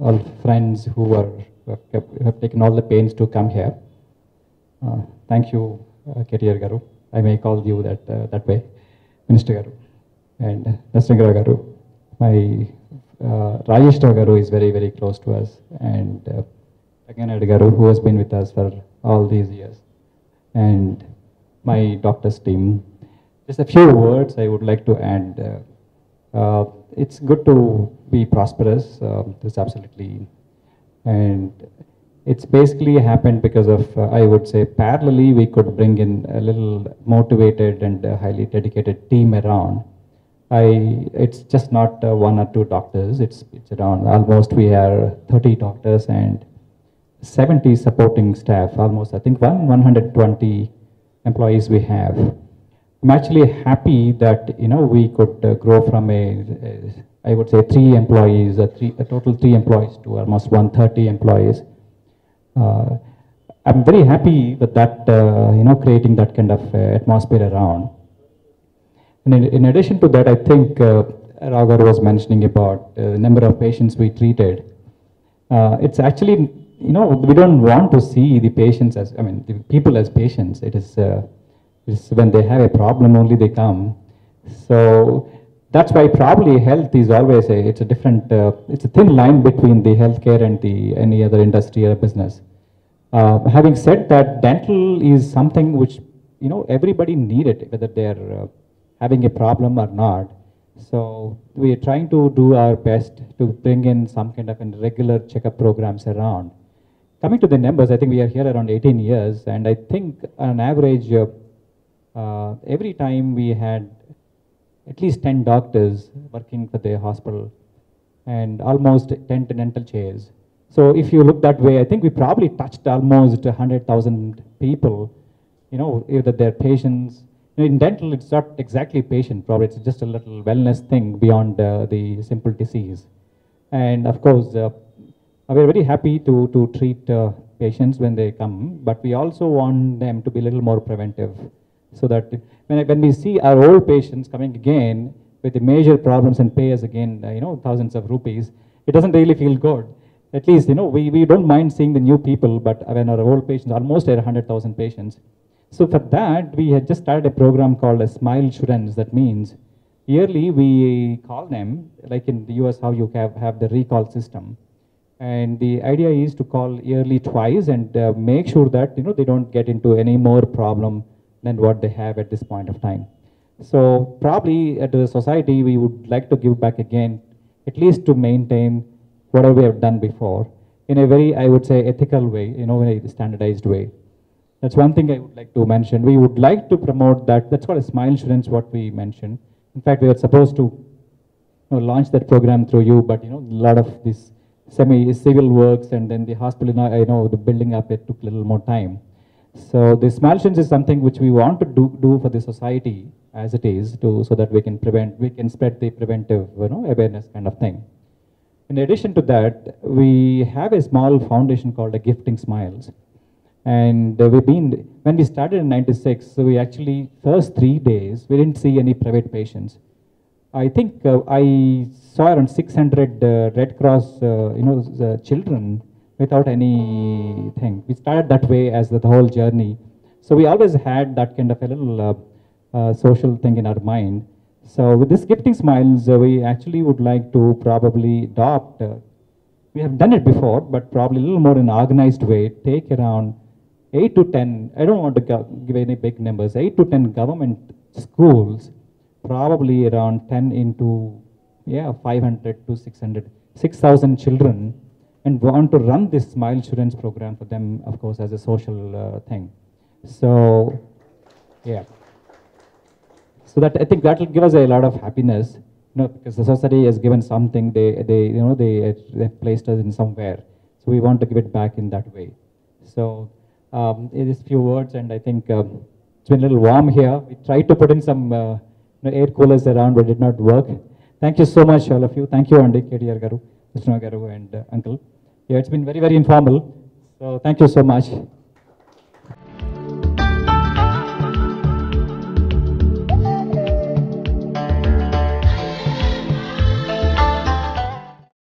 All friends who have taken all the pains to come here. Thank you, KTR Garu. I may call you that way, Minister Garu. And Nasringra Garu. My Rajesh Garu is very, very close to us. And Aganad Garu, who has been with us for all these years. And my doctor's team. Just a few words I would like to add. It's good to be prosperous. This absolutely, and it's basically happened because of I would say parallelly we could bring in a little motivated and highly dedicated team around. It's just not one or two doctors. It's around almost we are 30 doctors and 70 supporting staff. Almost I think 120 employees we have. I'm actually happy that we could grow from I would say 3 employees, a total 3 employees to almost 130 employees. I'm very happy with that, creating that kind of atmosphere around. And in addition to that, I think Raghav was mentioning about the number of patients we treated. It's actually, we don't want to see the patients as, the people as patients. It is when they have a problem only they come. So that's why probably health is always it's a different, it's a thin line between the healthcare and any other industry or business. Having said that, dental is something which, everybody need it, whether they're having a problem or not. So we are trying to do our best to bring in some kind of regular checkup programs around. Coming to the numbers, I think we are here around 18 years, and I think on average, every time we had at least 10 doctors working for the hospital and almost 10 dental chairs. So if you look that way, I think we probably touched almost 100,000 people, either they're patients. In dental, it's not exactly patient, probably it's just a little wellness thing beyond the simple disease. And of course, we're very happy to treat patients when they come, but we also want them to be a little more preventive. So that when we see our old patients coming again with the major problems and pay us again, thousands of rupees, it doesn't really feel good. At least, we don't mind seeing the new people, but when our old patients, almost 100,000 patients. So for that, we had just started a program called a Smile Insurance. That means yearly we call them, like in the US, how you have the recall system. And the idea is to call yearly twice and make sure that, they don't get into any more problem than what they have at this point of time. So probably at the society, we would like to give back again, at least to maintain whatever we have done before in a very, I would say, ethical way, in a standardized way. That's one thing I would like to mention. We would like to promote that. That's called a Smile Insurance, what we mentioned. In fact, we were supposed to launch that program through you, but a lot of this semi-civil works and then the hospital, the building up, it took a little more time. So the Smile Insurance is something which we want to do for the society as it is, so that we can spread the preventive awareness kind of thing. In addition to that, we have a small foundation called a Gifting Smiles. And when we started in 96, so we actually, first 3 days, we didn't see any private patients. I think I saw around 600 Red Cross, children without anything. We started that way as the whole journey. So we always had that kind of a little social thing in our mind. So with this Gifting Smiles, we actually would like to probably adopt, we have done it before, but probably a little more in an organized way, take around 8 to 10, I don't want to give any big numbers, 8 to 10 government schools, probably around 10 into 500 to 600, 6,000 children, and want to run this Smile Insurance program for them, of course, as a social thing. So, yeah. So that I think that will give us a lot of happiness, because the society has given something, they placed us in somewhere. So we want to give it back in that way. So it is few words, and I think it's been a little warm here. We tried to put in some air coolers around, but it did not work. Thank you so mumuch, all of you. Thank you, Andy, KTR Garu, Krishna Garu, and Uncle. Yeah, it's been very, very informal. So thank you so much.